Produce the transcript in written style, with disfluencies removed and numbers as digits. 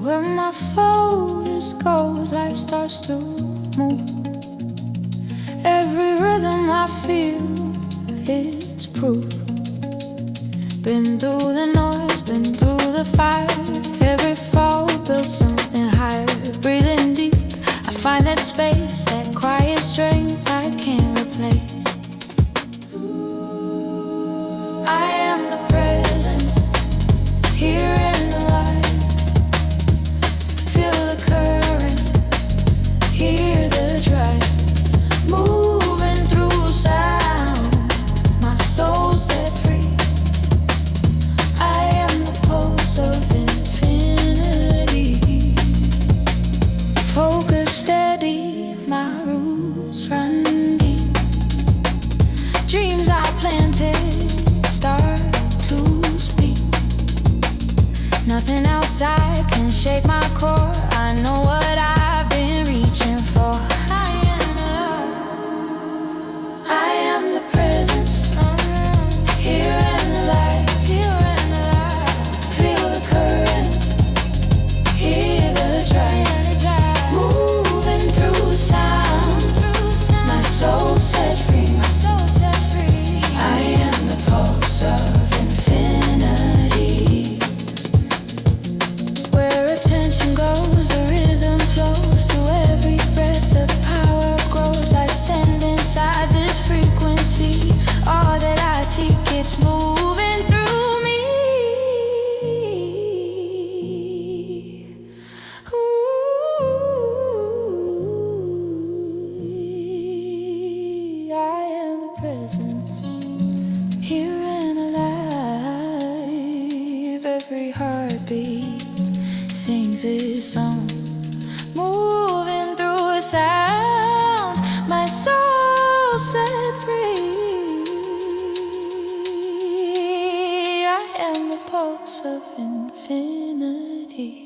Where my focus goes, life starts to move. Every rhythm I feel, it's proof. Been through the noise, been through the fire. Every fall builds something higher. Breathing deep, I find that space, that quiet strength I can't replace. I am the presence, here in the light. Feel the current, hear the drive. Moving through sound, my soul set free. I am the pulse of infinity. Focus steady, my roots run deep. Dreams I planted start to speak. Nothing outside can shake my core. I know what I've been reaching for. I am the presence, here in the light. Feel the current, hear the drive. Moving through sound, my soul set free. I am the pulse of infinity. Where attention goes, the rhythm flows. Through every breath, the power grows. I stand inside this frequency. All that I seek, it's moving through me. Ooh, I am the presence, here and alive. Every heartbeat sings this song. Moving through a sound, my soul set free. I am the pulse of infinity.